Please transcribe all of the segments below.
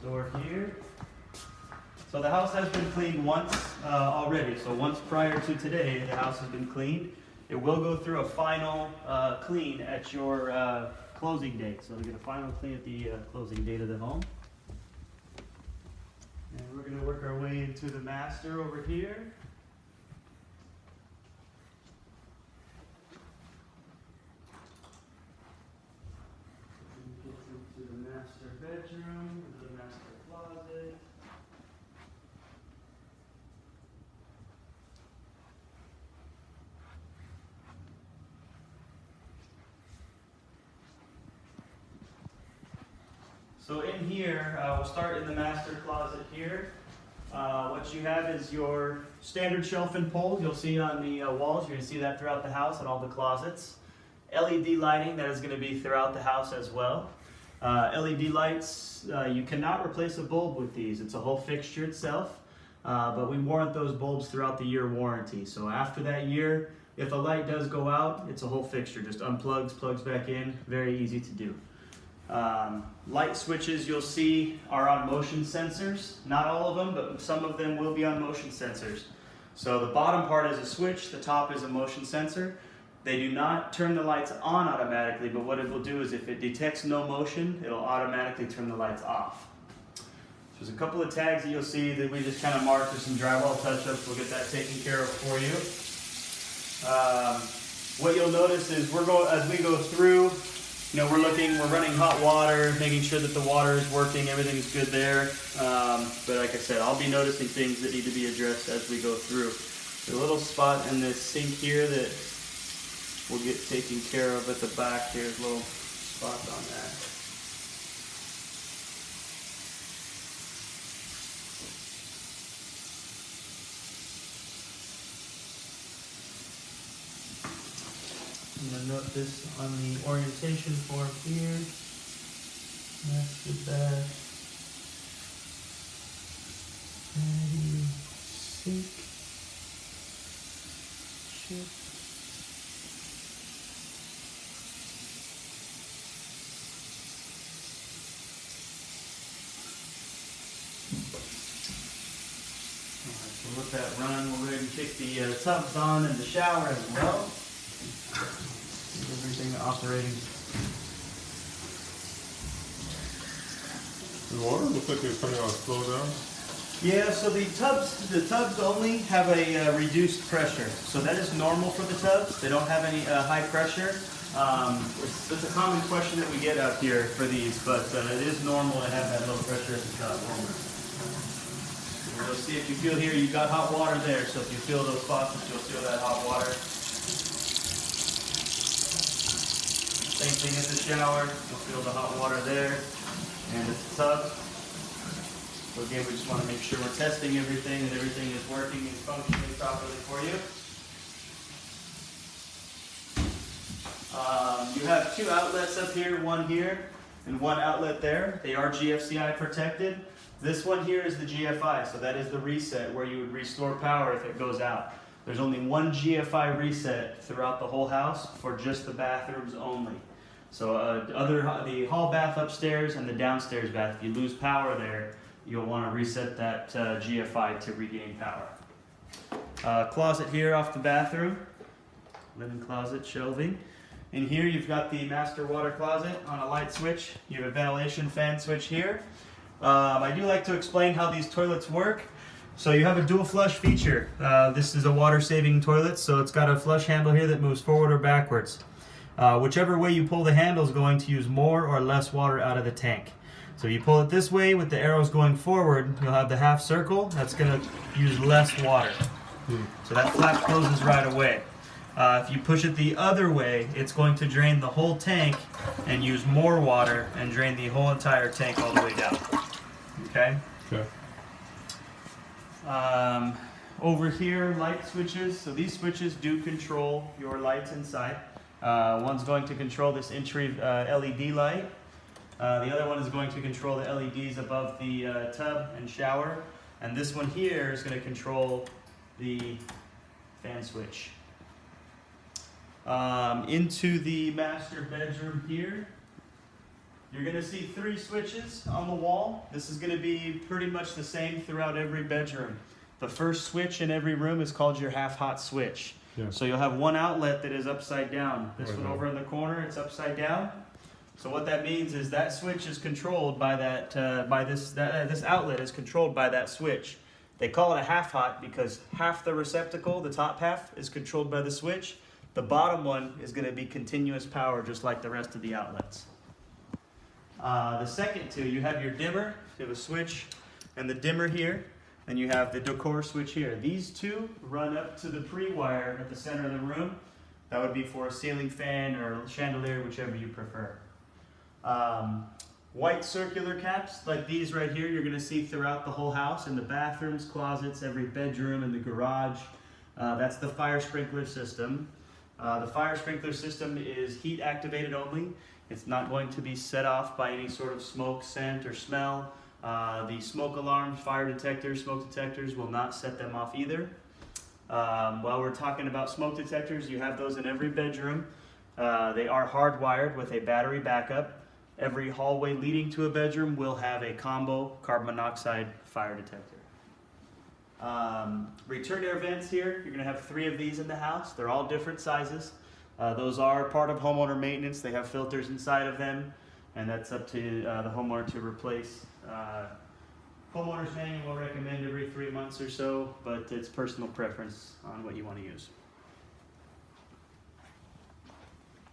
door here. So the house has been cleaned once already. So once prior to today, the house has been cleaned. It will go through a final clean at your closing date. So we get a final clean at the closing date of the home. And we're going to work our way into the master over here. Get into the master bedroom, into the master closet. So in here, we'll start in the master closet here. What you have is your standard shelf and pole. You'll see on the walls. You're going to see that throughout the house and all the closets. LED lighting, that is going to be throughout the house as well. LED lights, you cannot replace a bulb with these. It's a whole fixture itself. But we warrant those bulbs throughout the year warranty. So after that year, if a light does go out, it's a whole fixture. Just unplugs, plugs back in. Very easy to do. Light switches you'll see are on motion sensors. Not all of them, but some of them will be on motion sensors. So the bottom part is a switch, the top is a motion sensor. They do not turn the lights on automatically, but what it will do is if it detects no motion, it'll automatically turn the lights off. There's a couple of tags that you'll see that we just kind of marked for some drywall touch-ups. We'll get that taken care of for you. What you'll notice is as we go through, we're running hot water, making sure that the water is working, everything's good there. But like I said, I'll be noticing things that need to be addressed as we go through. There's a little spot in this sink here that we'll get taken care of at the back. Here's a little spot on that. I'm going to note this on the orientation form here. Master bath. Ready. Sink. Chip. Alright, so let that run. We'll go ahead and kick the tubs on in the shower as well. Everything operating. The water looks like it's coming out slow down. Yeah, so the tubs only have a reduced pressure. So that is normal for the tubs. They don't have any high pressure. It's a common question that we get out here for these, but it is normal to have that low pressure at the tub. You'll see if you feel here, you've got hot water there. So if you feel those faucets, you'll feel that hot water. Same thing at the shower, you'll feel the hot water there, and at the tub. So again, we just want to make sure we're testing everything and everything is working and functioning properly for you. You have two outlets up here, one here and one outlet there. They are GFCI protected. This one here is the GFI, so that is the reset where you would restore power if it goes out. There's only one GFI reset throughout the whole house for just the bathrooms only. So the hall bath upstairs and the downstairs bath, if you lose power there, you'll want to reset that GFI to regain power. Closet here off the bathroom, linen closet, shelving. In here you've got the master water closet on a light switch. You have a ventilation fan switch here. I do like to explain how these toilets work. So you have a dual flush feature. This is a water saving toilet, so it's got a flush handle here that moves forward or backwards. Whichever way you pull the handle is going to use more or less water out of the tank. So you pull it this way with the arrows going forward, you'll have the half circle. That's going to use less water. So that flap closes right away. If you push it the other way, it's going to drain the whole tank and use more water and drain the whole entire tank all the way down. Okay? Okay. Over here, light switches. So these switches do control your lights inside. One's going to control this entry LED light. The other one is going to control the LEDs above the tub and shower. And this one here is going to control the fan switch. Into the master bedroom here, You're going to see 3 switches on the wall. This is going to be pretty much the same throughout every bedroom. The first switch in every room is called your half-hot switch. Yeah. So you'll have one outlet that is upside down. This Right one now. over in the corner, it's upside down. So what that means is that switch is controlled by this outlet is controlled by that switch. They call it a half-hot because half the receptacle, the top half, is controlled by the switch. The bottom one is going to be continuous power just like the rest of the outlets. The second two, you have your dimmer, you have a switch and the dimmer here, and you have the decor switch here. These two run up to the pre-wire at the center of the room. That would be for a ceiling fan or chandelier, whichever you prefer. White circular caps like these right here you're going to see throughout the whole house, in the bathrooms, closets, every bedroom, in the garage. That's the fire sprinkler system. The fire sprinkler system is heat activated only. It's not going to be set off by any sort of smoke, scent, or smell. The smoke alarms, fire detectors, smoke detectors will not set them off either. While we're talking about smoke detectors, you have those in every bedroom. They are hardwired with a battery backup. Every hallway leading to a bedroom will have a combo carbon monoxide fire detector. Return air vents here, you're going to have 3 of these in the house. They're all different sizes. Those are part of homeowner maintenance. They have filters inside of them, and that's up to the homeowner to replace. Homeowner's manual will recommend every 3 months or so, but it's personal preference on what you want to use.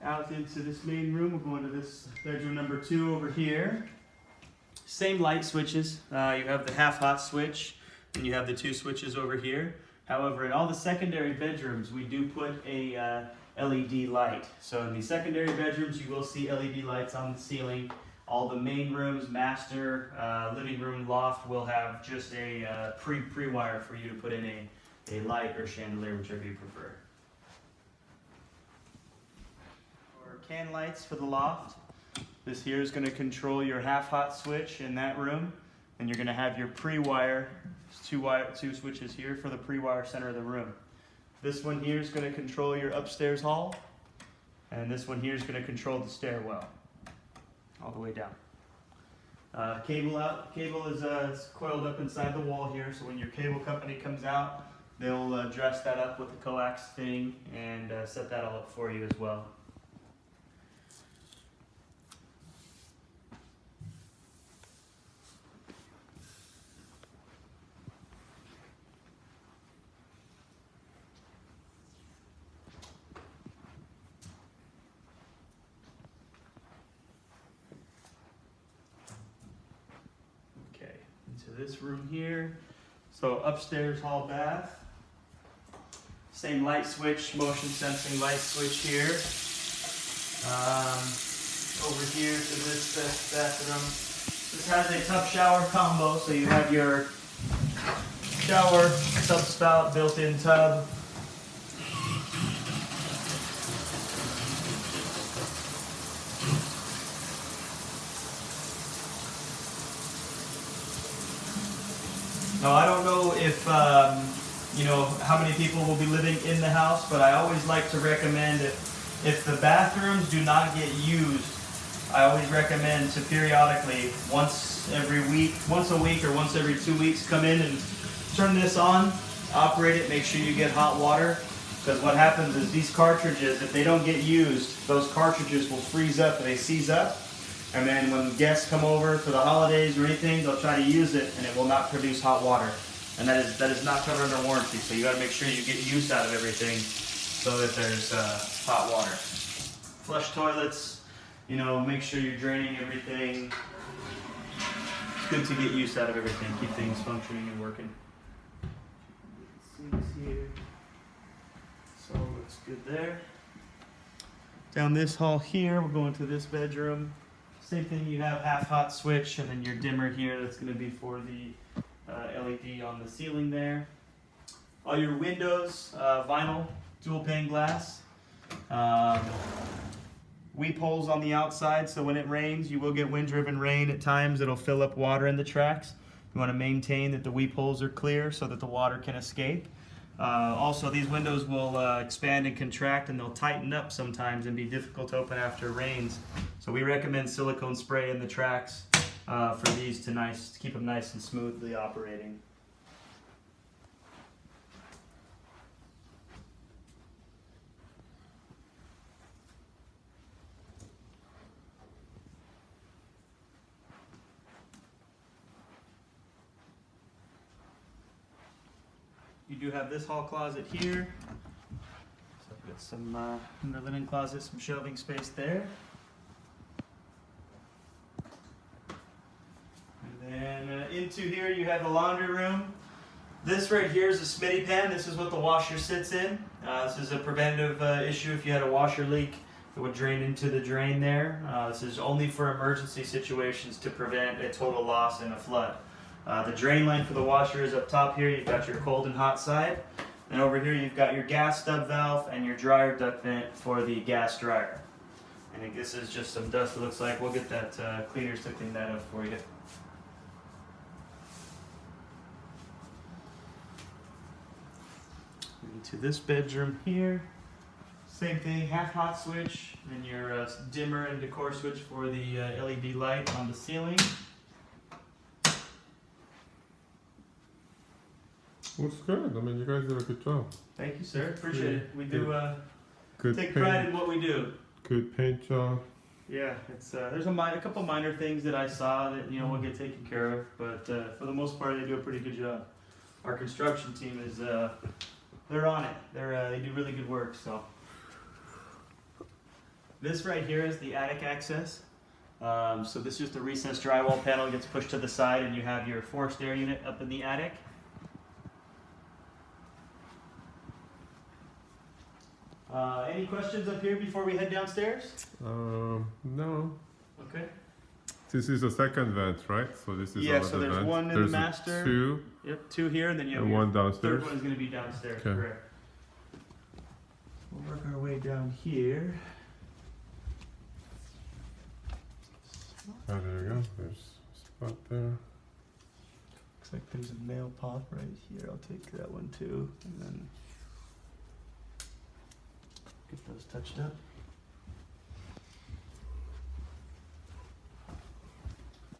Out into this main room, we'll go into this bedroom number 2 over here. Same light switches. You have the half-hot switch, and you have the 2 switches over here. However, in all the secondary bedrooms, we do put a LED light. So in the secondary bedrooms, you will see LED lights on the ceiling. All the main rooms, master, living room, loft will have just a pre-wire for you to put in a light or chandelier, whichever you prefer. Or can lights for the loft. This here is going to control your half-hot switch in that room, and you're going to have your pre-wire, 2 switches here for the pre-wire center of the room. This one here is going to control your upstairs hall, and this one here is going to control the stairwell all the way down. Cable is coiled up inside the wall here, so when your cable company comes out, they'll dress that up with the coax thing and set that all up for you as well. Into this room here. So upstairs hall bath. Same light switch, motion sensing light switch here. Over here to this bathroom. This has a tub shower combo, so you have your shower, tub spout, built-in tub. Now, I don't know if, you know, how many people will be living in the house, but I always like to recommend if the bathrooms do not get used, I always recommend to periodically, once a week or once every 2 weeks, come in and turn this on, operate it, make sure you get hot water, because what happens is these cartridges, if they don't get used, those cartridges will freeze up and they seize up. And then when guests come over for the holidays or anything, they'll try to use it and it will not produce hot water. And that is not covered under warranty. So you got to make sure you get use out of everything so that there's hot water. Flush toilets, you know, make sure you're draining everything. It's good to get use out of everything, keep things functioning and working. Sinks here. So it looks good there. Down this hall here, we'll go into this bedroom. Same thing, you have half-hot switch and then your dimmer here that's going to be for the LED on the ceiling there. All your windows, vinyl, dual pane glass. Weep holes on the outside, so when it rains, you will get wind-driven rain at times. It'll fill up water in the tracks. You want to maintain that the weep holes are clear so that the water can escape. Also, these windows will expand and contract, and they'll tighten up sometimes and be difficult to open after it rains. So we recommend silicone spray in the tracks for these to keep them nice and smoothly operating. You do have this hall closet here. So I've got some in the linen closet, some shelving space there. And then into here you have the laundry room. This right here is a Smitty pan. This is what the washer sits in. This is a preventative issue if you had a washer leak. It would drain into the drain there. This is only for emergency situations to prevent a total loss in a flood. The drain line for the washer is up top here. You've got your cold and hot side. And over here you've got your gas stub valve and your dryer duct vent for the gas dryer. I think this is just some dust, it looks like. We'll get that cleaners to clean that up for you. Into this bedroom here. Same thing, half hot switch and your dimmer and decor switch for the LED light on the ceiling. Looks good. I mean, you guys did a good job. Thank you, sir. Appreciate it. We do Good take paint, pride in what we do. Good paint job. Yeah, it's there's a couple minor things that I saw that will get taken care of, but for the most part they do a pretty good job. Our construction team is they're on it. They do really good work. So this right here is the attic access. So this is just a recessed drywall panel gets pushed to the side, and you have your forced air unit up in the attic. Any questions up here before we head downstairs? No. Okay. This is the second vent, right? So this is So there's vent. one in the master. Two. Yep, two here, and then you have And your one downstairs. third one is going to be downstairs. Okay. Correct. We'll work our way down here. Oh, there you go. There's a spot there. Looks like there's a nail pot right here. I'll take that one too, and then get those touched up.